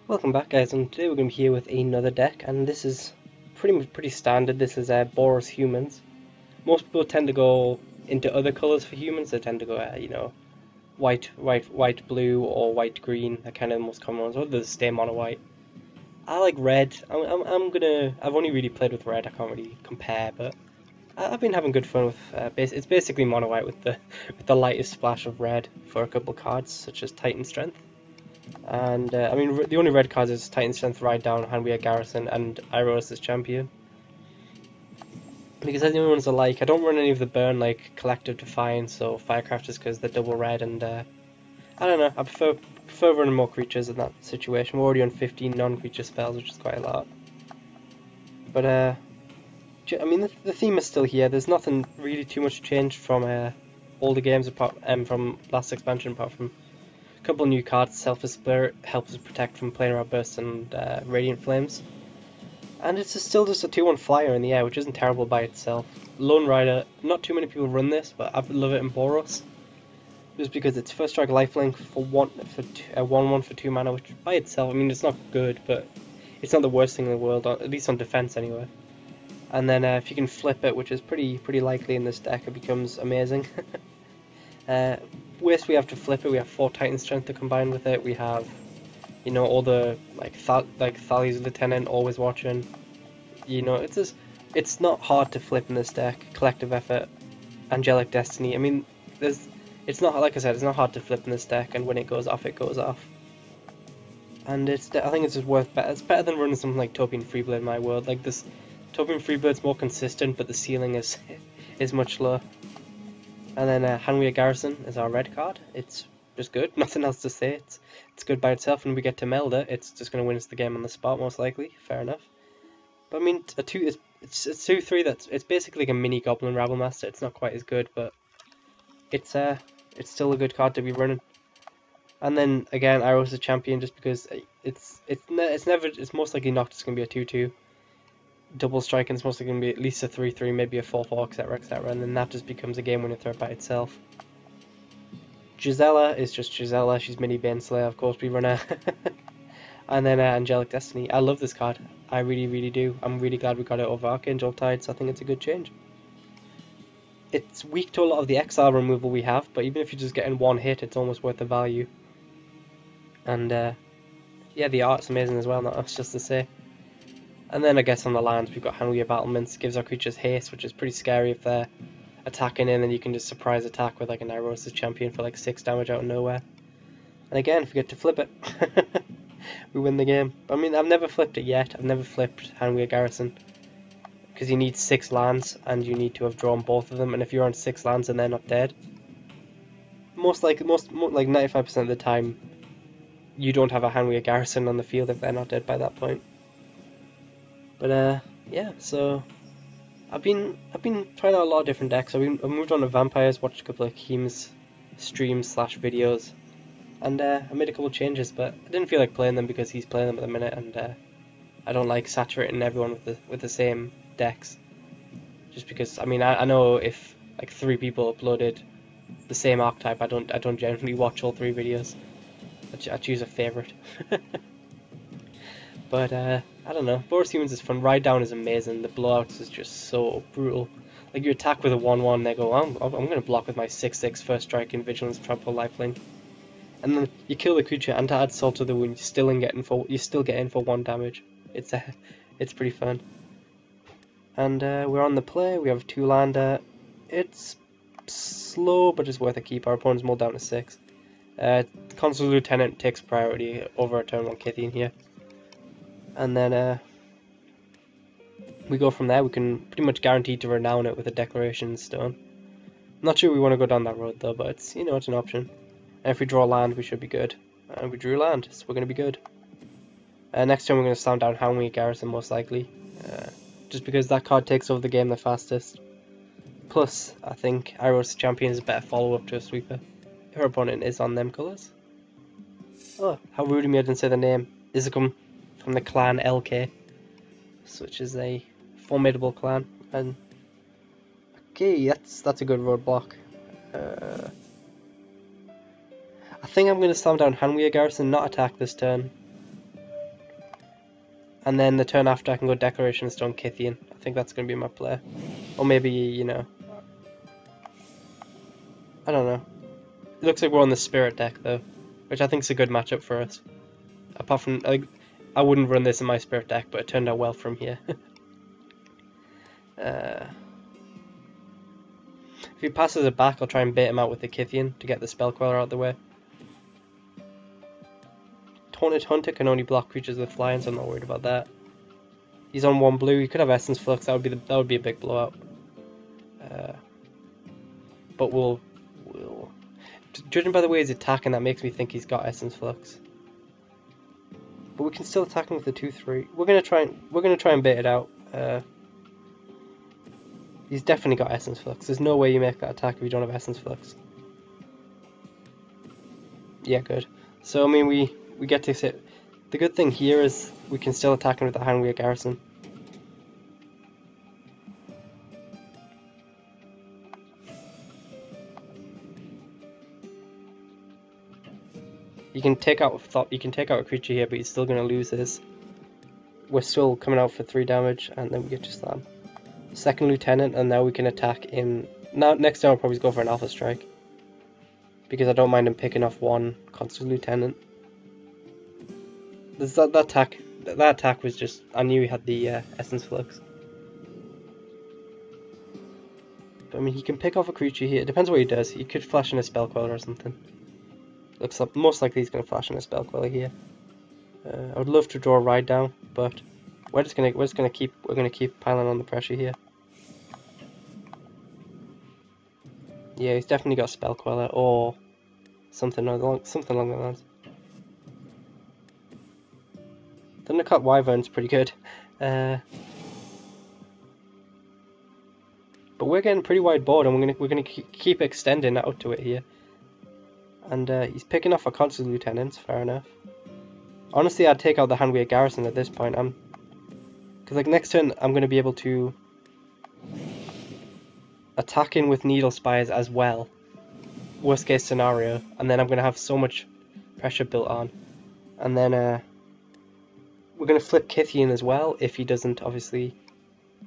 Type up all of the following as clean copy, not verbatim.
Welcome back, guys, and today we're going to be here with another deck, and this is pretty standard. This is Boros Humans. Most people tend to go into other colours for humans. They tend to go, white, blue, or white, green. They're kind of the most common ones. Or the same mono white. I like red. I've only really played with red. I can't really compare, but I've been having good fun with. It's basically mono white with the lightest splash of red for a couple cards, such as Titan Strength. And the only red cards is Titan Strength, Ride Down, Handweir Garrison, and Iros as champion. Because the only ones I like, I don't run any of the burn like Collective Defiance or Firecrafters because they're double red, and I don't know, I prefer running more creatures in that situation. We're already on 15 non-creature spells, which is quite a lot. But the theme is still here. There's nothing really too much changed from older games apart from last expansion, apart from couple new cards. Selfless Spirit helps us protect from planar outbursts and radiant flames, and it's still just a 2/1 flyer in the air, which isn't terrible by itself. Lone Rider, not too many people run this, but I love it in Boros just because it's first strike lifelink for 1/1 for 2 mana, which by itself, it's not good, but it's not the worst thing in the world, at least on defense anyway. And then if you can flip it, which is pretty likely in this deck, it becomes amazing. Waste we have to flip it. We have 4 Titan Strength to combine with it. We have, all the like Thali's Lieutenant, Always Watching. It's not hard to flip in this deck. Collective Effort, Angelic Destiny. It's not, like I said, it's not hard to flip in this deck. And when it goes off, it goes off. And I think it's just better. It's better than running something like Topian Freeblade in my world. Like this, Topian Freeblade's more consistent, but the ceiling is much lower. And then Handweir Garrison is our red card. It's just good, nothing else to say. It's good by itself. When we get to meld it, it's just going to win us the game on the spot, most likely. Fair enough. But it's 2/3. It's basically like a mini Goblin Rabblemaster. It's not quite as good, but it's still a good card to be running. And then again, Iros is champion just because it's most likely not just going to be a 2/2. Double strike, and it's mostly going to be at least a 3/3, maybe a 4/4, etc, and then that just becomes a game-winning threat by itself. Gisela is just Gisela. She's mini Baneslayer, of course we run her. And then Angelic Destiny. I love this card. I really do. I'm really glad we got it over Archangel Tides. I think it's a good change. It's weak to a lot of the exile removal we have, but even if you're just getting one hit, it's almost worth the value. And yeah, the art's amazing as well, not us just to say. And then I guess on the lands we've got Handweir Battlements, gives our creatures haste, which is pretty scary if they're attacking in, and you can just surprise attack with like an Iros champion for like 6 damage out of nowhere. And again, if we get to flip it, we win the game. I've never flipped it yet. I've never flipped Handweir Garrison, because you need 6 lands, and you need to have drawn both of them, and if you're on 6 lands and they're not dead, more like 95% of the time, you don't have a Handweir Garrison on the field if they're not dead by that point. But yeah, so I've been trying out a lot of different decks. I've moved on to Vampires, watched a couple of Keem's streams / videos, and I made a couple of changes, but I didn't feel like playing them because he's playing them at the minute, and I don't like saturating everyone with the same decks. Just because I know if like 3 people uploaded the same archetype, I don't generally watch all 3 videos. I choose a favorite. But I don't know. Boros Humans is fun. Ride Down is amazing. The blowouts is just so brutal. Like you attack with a 1/1, they go, I'm going to block with my 6/6 first strike in Vigilance, Trample, Lifelink, and then you kill the creature, and to add salt to the wound, you still get in for 1 damage. It's pretty fun. And we're on the play. We have 2 lander. It's slow, but it's worth a keep. Our opponent's mulled down to 6. Consul Lieutenant takes priority over a turn 1 Kithian here. And then we go from there. We can pretty much guarantee to renown it with a Declaration Stone. Not sure we want to go down that road though, but it's it's an option. And if we draw land, we should be good. And we drew land, so we're going to be good. Next turn we're going to slam down Handweir Garrison most likely, just because that card takes over the game the fastest. Plus, I think Iros Champion is a better follow-up to a sweeper. Her opponent is on them colours. Oh, how rude of me I didn't say the name. Izakum from the clan LK, which is a formidable clan. And okay, that's a good roadblock. I think I'm going to slam down Handweir Garrison, not attack this turn. And then the turn after I can go Declaration Stone Kithian. I think that's going to be my play. Or maybe, you know, I don't know. It looks like we're on the Spirit deck though, which I think is a good matchup for us. Apart from, I wouldn't run this in my Spirit deck, but it turned out well from here. If he passes it back, I'll try and bait him out with the Kithian to get the Spell Queller out of the way. Taunted Hunter can only block creatures with flying, so I'm not worried about that. He's on 1 blue. He could have Essence Flux. That would be a big blowout. But we'll judging by the way he's attacking, that makes me think he's got Essence Flux. But we can still attack him with the 2/3. We're gonna try and bait it out. He's definitely got Essence Flux. There's no way you make that attack if you don't have Essence Flux. Yeah, good. So I mean, we get to sit. The good thing here is we can still attack him with the Handweir Garrison. You can take out a creature here, but he's still going to lose his. We're still coming out for 3 damage, and then we get to slam. Second Lieutenant, and now we can attack in. Now next turn I'll probably go for an Alpha Strike, because I don't mind him picking off 1 Constant Lieutenant. That attack was just, I knew he had the Essence Flux. But I mean, he can pick off a creature here. It depends what he does. He could flash in a Spell Queller or something. Looks like most likely he's going to flash in a Spell Queller here. I would love to draw a Ride Down, but we're gonna keep piling on the pressure here. Yeah, he's definitely got a Spell Queller or something along the lines. Thundercut Wyvern's pretty good. But we're getting pretty wide board, and we're gonna keep extending out to it here. And he's picking off a Constant Lieutenant, fair enough. Honestly, I'd take out the Handweir Garrison at this point. Because like next turn, I'm gonna be able to attack in with Needle Spires as well. Worst case scenario, and then I'm gonna have so much pressure built on, and then we're gonna flip Kithian as well if he doesn't obviously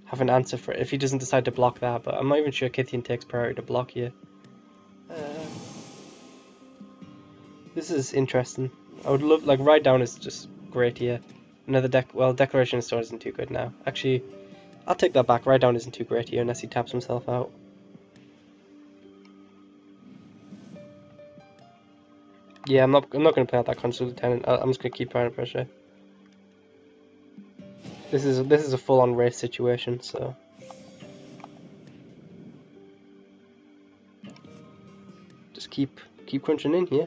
have an answer for it. If he doesn't decide to block that, but I'm not even sure Kithian takes priority to block here. This is interesting. I would love, like, Ride Down is just great here. Another Declaration of Stone isn't too good now. Actually, I'll take that back. Ride Down isn't too great here unless he taps himself out. Yeah, I'm not going to play out that Constant Lieutenant. I'm just going to keep applying pressure. This is a full-on race situation, so just keep crunching in here.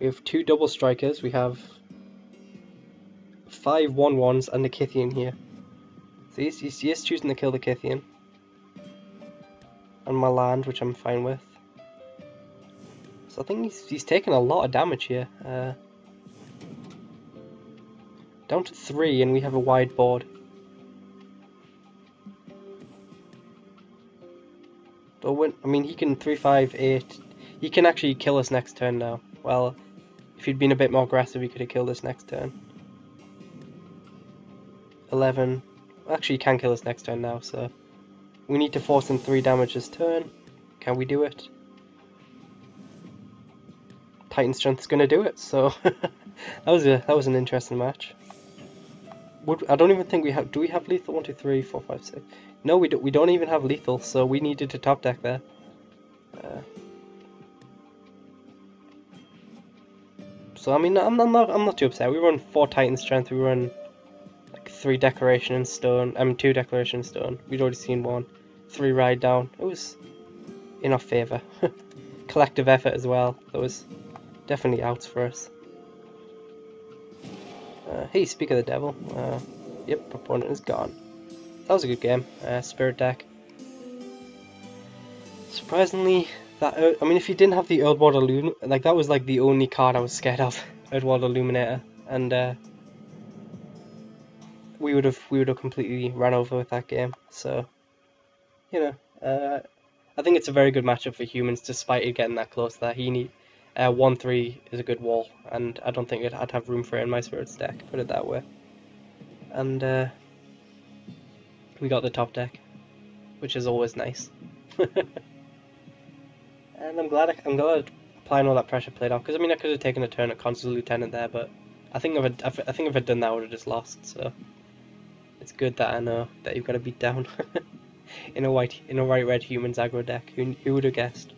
We have 2 double strikers. We have 5 1/1s and the Kithian here. So he's choosing to kill the Kithian on my land, which I'm fine with. So I think he's taking a lot of damage here. Down to 3, and we have a wide board. But I mean, he can 3/5/8. He can actually kill us next turn now. Well, if he'd been a bit more aggressive, he could have killed us next turn. 11. Actually, he can kill us next turn now, so we need to force him 3 damage this turn. Can we do it? Titan Strength's gonna do it. So that was an interesting match. I don't even think we have. Do we have lethal? 1, 2, 3, 4, 5, 6. No, we don't. We don't even have lethal. So we needed to top deck there. So I mean, I'm not too upset. We run 4 Titan Strength. We run like 3 Declaration in Stone. 2 Declaration in Stone. We'd already seen 1. 3 Ride Down. It was in our favour. Collective effort as well. That was definitely outs for us. Hey, speak of the devil. Yep, opponent is gone. That was a good game. Spirit deck. Surprisingly, I mean, if you didn't have the Eldward Illuminator, like that was like the only card I was scared of. Eldward Illuminator, and we would have completely run over with that game. So, you know, I think it's a very good matchup for humans, despite it getting that close. That 1-3 is a good wall, and I don't think I'd have room for it in my Spirits deck, put it that way. And we got the top deck, which is always nice. And I'm glad applying all that pressure played off, because I mean I could have taken a turn at Consul Lieutenant there, but I think if I'd done that I would have just lost. So it's good that I know that you've got to beat down in a white red humans aggro deck. Who would have guessed?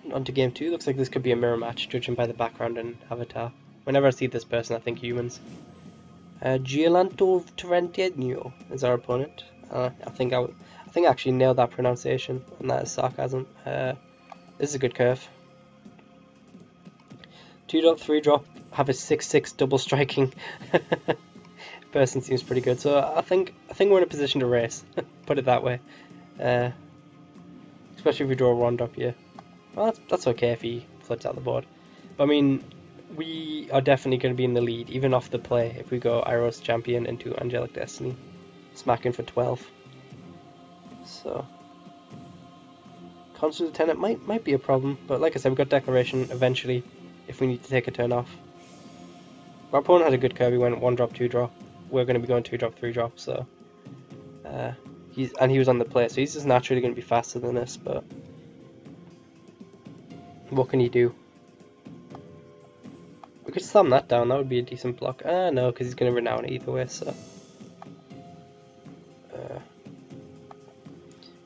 And on to game 2. Looks like this could be a mirror match, judging by the background and avatar. Whenever I see this person, I think humans. Gianlanto Trentino is our opponent. I think I actually nailed that pronunciation, and that is sarcasm. This is a good curve. 2-drop, 3-drop, have a 6/6 double striking. Person seems pretty good, so I think we're in a position to race. Put it that way. Especially if we draw a 1-drop here. Well, that's okay if he flips out the board. But I mean, we are definitely going to be in the lead, even off the play, if we go Iros Champion into Angelic Destiny, smacking for 12. So Consul Lieutenant might be a problem, but like I said, we've got Declaration eventually if we need to take a turn off. Our opponent had a good curve. He went 1-drop, 2-drop. We're going to be going 2-drop, 3-drop, so he was on the play, so he's just naturally going to be faster than us, but what can he do? We could slam that down, that would be a decent block. No, because he's going to renown it either way, so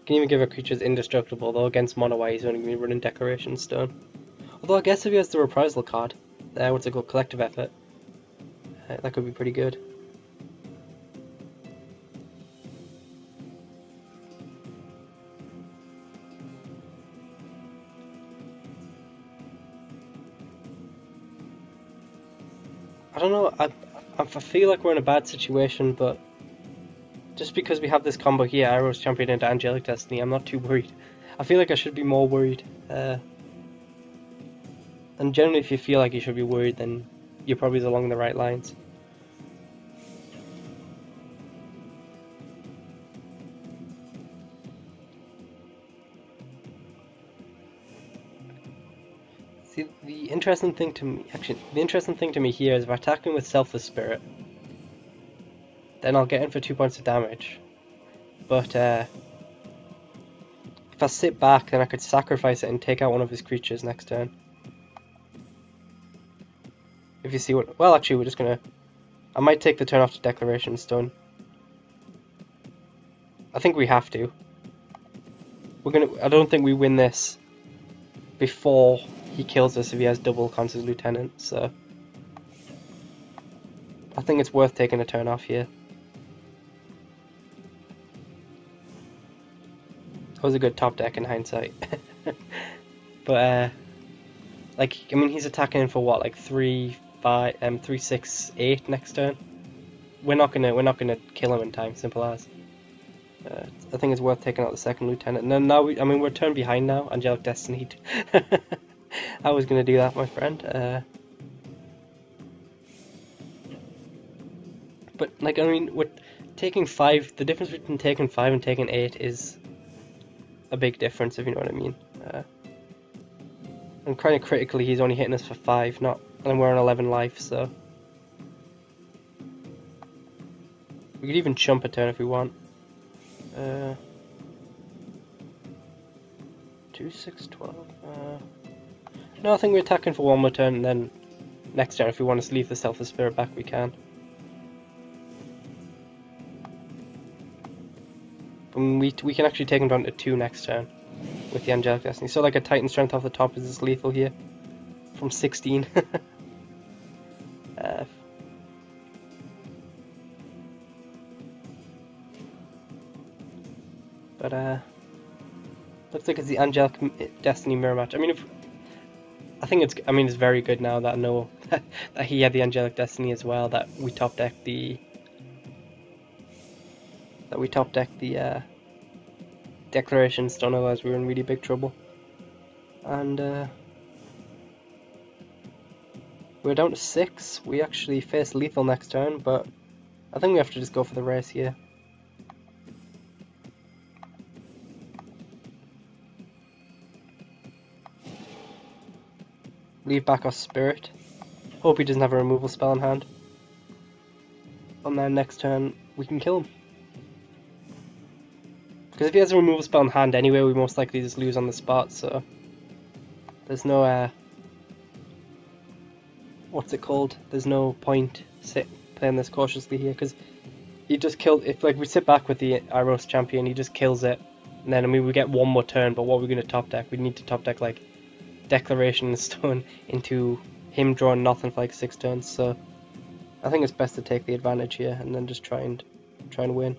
can even give our creatures indestructible, though against Mono White he's only going to be running Decoration Stone. Although I guess if he has the Reprisal card, what's it called, Collective Effort, that could be pretty good. I don't know, I feel like we're in a bad situation, but just because we have this combo here, Iros Champion into Angelic Destiny, I'm not too worried. I feel like I should be more worried. And generally if you feel like you should be worried, then you're probably along the right lines. See, the interesting thing to me here is if I attack him with Selfless Spirit, then I'll get in for 2 points of damage. But if I sit back, then I could sacrifice it and take out one of his creatures next turn. If you see what... Well, actually, we're just gonna... I might take the turn off to Declaration Stone. I think we have to. I don't think we win this before he kills us if he has double Consul Lieutenant, so... I think it's worth taking a turn off here. That was a good top deck in hindsight. But, like, I mean, he's attacking for what, like 3, 6, 8 next turn. We're not gonna kill him in time. Simple as. I think it's worth taking out the second lieutenant. And then now we're a turn behind now. Angelic Destiny. I was gonna do that, my friend. But like, I mean, we're taking 5. The difference between taking 5 and taking 8 is a big difference, if you know what I mean. And kind of critically, he's only hitting us for 5, and we're on 11 life, so we could even chump a turn if we want. 2, 6, 12. No, I think we're attacking for 1 more turn, and then next turn, if we want to leave the Selfless Spirit back, we can. And we can actually take him down to 2 next turn with the Angelic Destiny. So like a Titan Strength off the top is just lethal here from 16. But looks like it's the Angelic Destiny mirror match. I mean, it's very good now that I know that he had the Angelic Destiny as well. That we top decked the Declaration Stone, otherwise we were in really big trouble. And we're down to 6. We actually face lethal next turn, but I think we have to just go for the race here. leave back our spirit. Hope he doesn't have a removal spell in hand. And then next turn we can kill him. Because if he has a removal spell in hand anyway, we most likely just lose on the spot, so there's no what's it called? There's no point playing this cautiously here, because he just killed. If like we sit back with the Aggro champion, he just kills it, and then I mean we get one more turn. But what we're going to top deck? We need to top deck like Declaration and Stone into him drawing nothing for like 6 turns. So I think it's best to take the advantage here and then just try and win.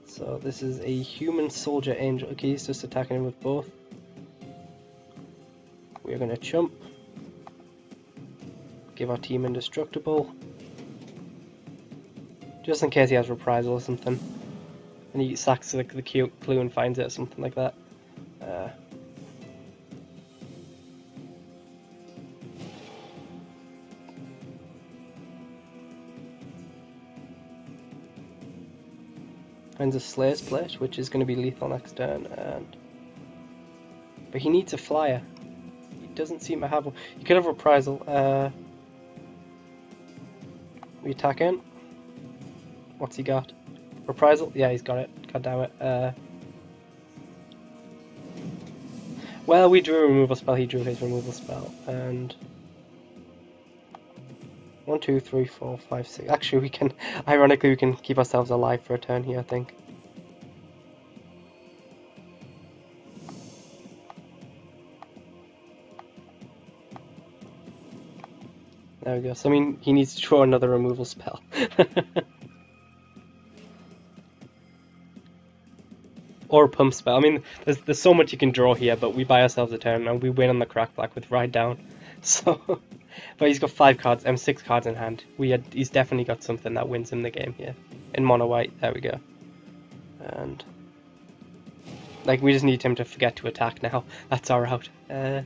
So this is a human soldier angel. Okay, he's just attacking him with both. We're going to chump. Give our team indestructible. Just in case he has reprisal or something. And he sacks like the clue and finds it or something like that. Finds a Slayer's Plate, which is going to be lethal next turn, but he needs a flyer. He doesn't seem to have one. He could have reprisal. We attack in. What's he got? Reprisal? Yeah, he's got it. God damn it. Well, we drew a removal spell. He drew his removal spell, and 1, 2, 3, 4, 5, 6. Actually, we can. Ironically, we can keep ourselves alive for a turn here, I think. There we go. So I mean, he needs to draw another removal spell. Or a pump spell. I mean, there's so much you can draw here, but we buy ourselves a turn and we win on the crack black with Ride Down. So, but he's got 5 cards, 6 cards in hand. He's definitely got something that wins him the game here. In mono white, there we go. And like we just need him to forget to attack now. That's our route. But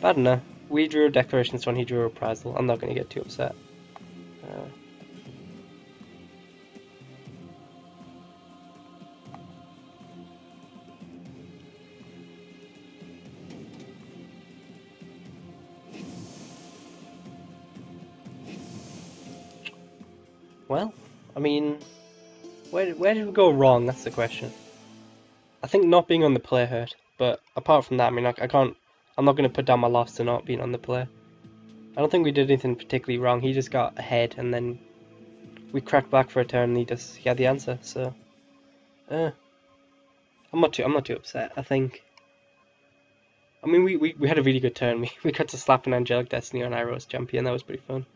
I don't know. We drew a Declaration Stone, he drew a Reprisal. I'm not going to get too upset. Well, I mean, where did we go wrong? That's the question. I think not being on the play hurt, but apart from that, I mean, I'm not going to put down my loss to not being on the play. I don't think we did anything particularly wrong. He just got ahead, and then we cracked back for a turn, and he had the answer. So, I'm not too upset. I think. I mean, we had a really good turn. We got to slap an Angelic Destiny on Aggro champion. That was pretty fun.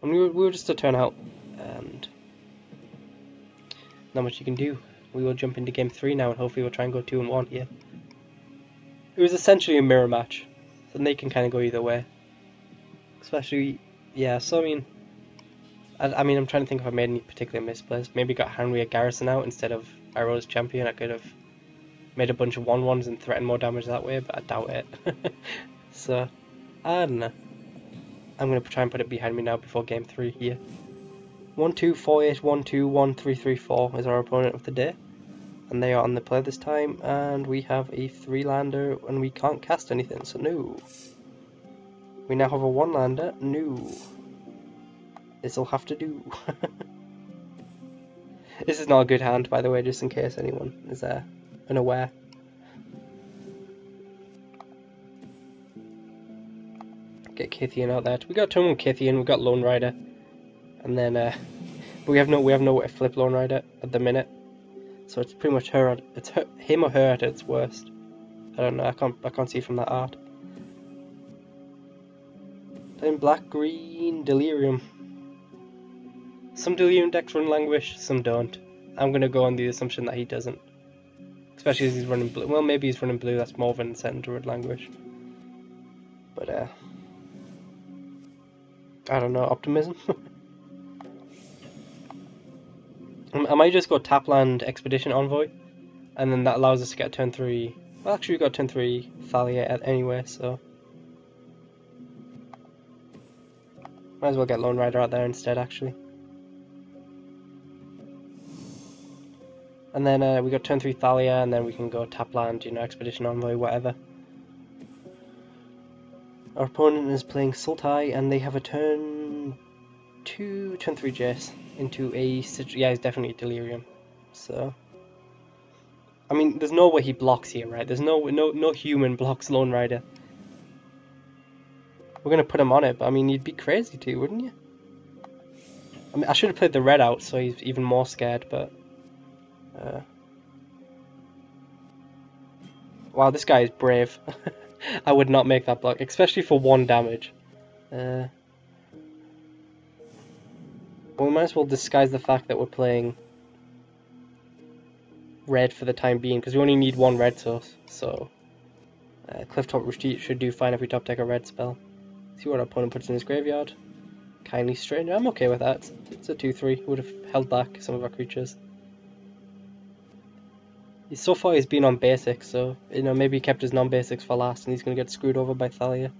And we were just a turn out, and not much you can do. We will jump into game 3 now, and hopefully we'll try and go 2-1 here. It was essentially a mirror match, so they can kind of go either way. Especially, yeah. So I mean, I'm trying to think if I made any particular misplays. Maybe got Henry a Garrison out instead of Arrow's champion. I could have made a bunch of 1/1s and threatened more damage that way, but I doubt it. So I don't know. I'm going to try and put it behind me now before game 3 here. 1, 2, 4, 8, 1, 2, 1, 3, 3, 4 is our opponent of the day. And they are on the play this time, and we have a 3-lander, and we can't cast anything, so no. We now have a 1-lander, no. This'll have to do. This is not a good hand, by the way, just in case anyone is unaware. Get Kithian out there. We got turn 1 Kithian, we got Lone Rider, and then but we have no way to flip Lone Rider at the minute, so it's pretty much him or her at its worst. I don't know. I can't see from that art. Then black green Delirium. Some Delirium decks run Languish, some don't. I'm gonna go on the assumption that he doesn't, especially as he's running blue. Well, maybe he's running blue. That's more of an incentive to run Languish, but I don't know, optimism? I might just go Tapland Expedition Envoy, and then that allows us to get turn 3. Well, actually we got turn 3 Thalia anyway, so might as well get Lone Rider out there instead, actually. And then we got turn 3 Thalia, and then we can go tap land, you know, Expedition Envoy, whatever. Our opponent is playing Sultai, and they have a turn 2, turn 3 Jace into a... yeah, it's definitely Delirium. So... I mean, there's no way he blocks here, right? There's no human blocks Lone Rider. We're gonna put him on it, but I mean, you'd be crazy too, wouldn't you? I mean, I should have played the red out, so he's even more scared, but... wow, this guy is brave. I would not make that block, especially for 1 damage. Well, we might as well disguise the fact that we're playing red for the time being, because we only need 1 red source, so... Clifftop Retreat should do fine if we top deck a red spell. See what our opponent puts in his graveyard. Kindly Stranger, I'm okay with that. It's a 2-3, would have held back some of our creatures. So far he's been on basics, so you know, maybe he kept his non-basics for last and he's going to get screwed over by Thalia.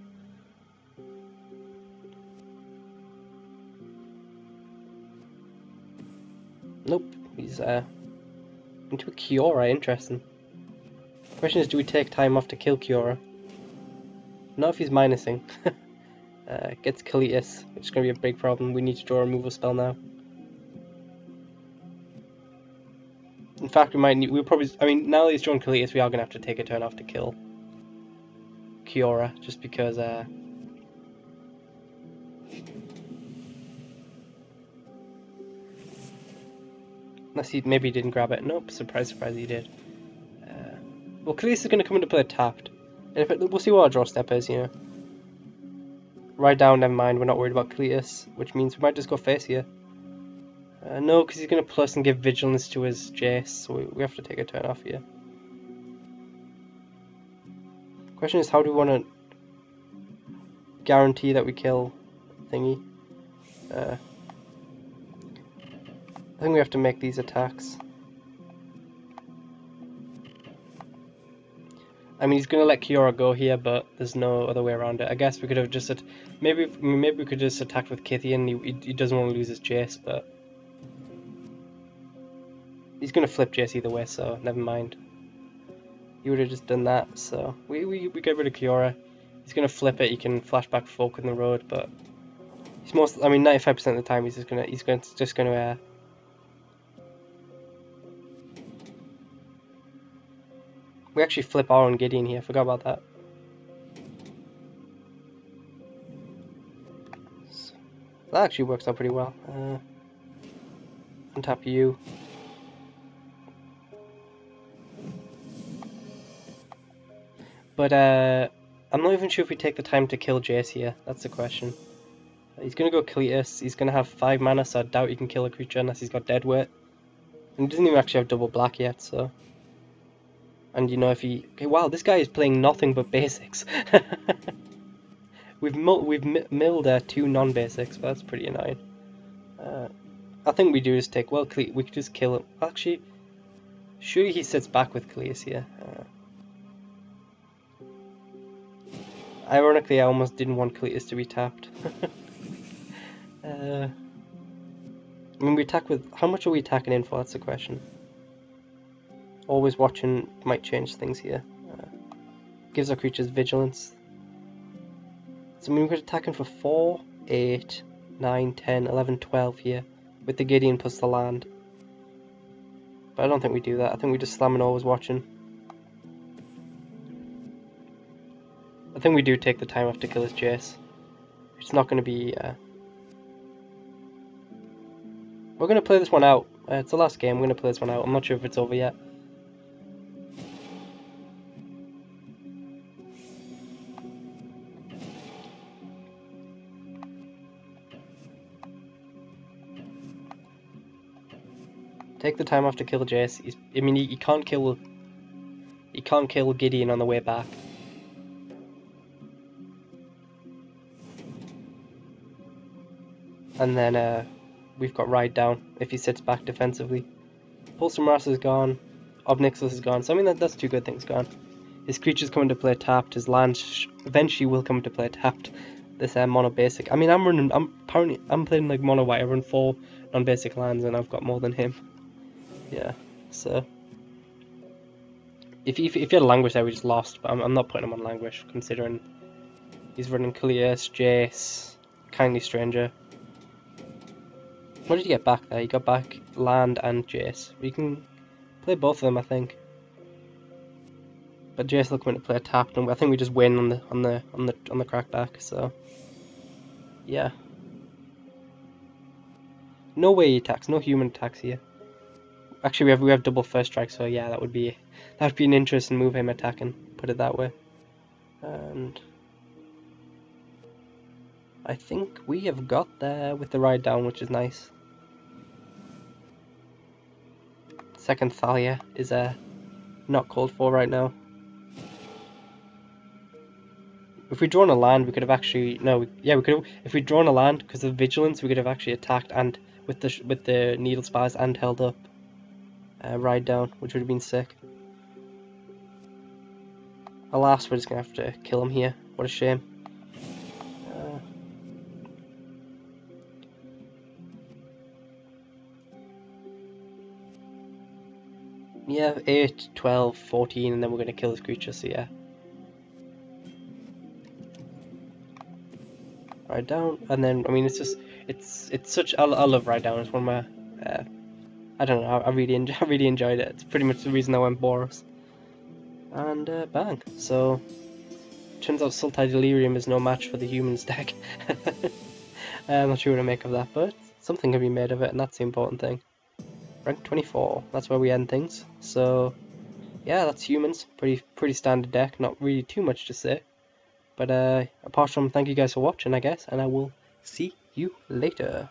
Nope, he's into a Kiora, interesting. Question is, do we take time off to kill Kiora? Not if he's minusing. Gets Kalitas, which is going to be a big problem. We need to draw a removal spell now. In fact, I mean, now that he's drawn Kalitas, we are going to have to take a turn off to kill Kiora, just because, unless maybe he didn't grab it. Nope, surprise, he did. Well, Kalitas is going to come into play tapped. And we'll see what our draw step is, you know. Right down, never mind, we're not worried about Kalitas, which means we might just go face here. No, because he's going to plus and give Vigilance to his Jace, so we have to take a turn off here. Question is, how do we want to guarantee that we kill Thingy? I think we have to make these attacks. I mean, he's going to let Kiora go here, but there's no other way around it. I guess we could have just... maybe we could just attack with Kithian. He doesn't want to lose his Jace, but... he's going to flip Jace either way, so never mind. He would have just done that, so... We get rid of Kiora. He's going to flip it, he can flashback Folk in the road, but... he's most... I mean, 95% of the time he's just going to... we actually flip our own Gideon here, forgot about that. So, that actually works out pretty well. Untap you. But I'm not even sure if we take the time to kill Jace here, that's the question. He's going to go Kalitas, he's going to have 5 mana, so I doubt he can kill a creature unless he's got dead weight. And he doesn't even actually have double black yet, so... and you know, if he... okay, wow, this guy is playing nothing but basics. We've milled 2 non-basics, but that's pretty annoying. I think we do just take... well, we could just kill him. Actually, surely he sits back with Kalias here. Ironically, I almost didn't want Kalitas to be tapped. I mean, we attack with... how much are we attacking in for? That's the question. Always watching might change things here. Gives our creatures vigilance. So I mean, we're attacking for 4, 8, 9, 10, 11, 12 here. With the Gideon plus the land. But I don't think we do that. I think we just slam and always watching. I think we do take the time off to kill his Jace. It's not going to be... we're going to play this one out. It's the last game, we're going to play this one out. I'm not sure if it's over yet. Take the time off to kill Jace. I mean, he can't kill... he can't kill Gideon on the way back. And then we've got Ride Down if he sits back defensively. Pulse from Ras is gone. Obnixus is gone. So I mean, that's 2 good things gone. His creatures come into play tapped. His land eventually will come into play tapped. This mono basic. I mean, I'm playing like mono white. I run 4 non-basic lands and I've got more than him. Yeah. So if you had a Languish there, we just lost. But I'm not putting him on Languish, considering he's running Clears, Jace, Kindly Stranger. What did you get back there? You got back land and Jace. We can play both of them, I think. But Jace will come in to play a tap, and I think we just win on the crackback. So yeah. No way he attacks. No human attacks here. Actually, we have double first strike, so yeah, that would be an interesting move, him attacking. Put it that way. And I think we have got there with the ride down, which is nice. Second Thalia is not called for right now. If we'd drawn a land, we could have actually we could have, if we'd drawn a land because of vigilance, we could have actually attacked and with the needle spires and held up ride down, which would have been sick. Alas, we're just gonna have to kill him here. What a shame. Yeah, 8, 12, 14, and then we're gonna kill this creature. So yeah. Ride down, and then I mean it's such I love ride down. It's one of my I don't know, I really enjoyed it. It's pretty much the reason I went Boros. And bang. So turns out Sultai Delirium is no match for the humans deck. I'm not sure what to make of that, but something can be made of it, and that's the important thing. Rank 24. That's where we end things. So yeah, that's humans. Pretty standard deck. Not really too much to say. But apart from thank you guys for watching, I guess, and I will see you later.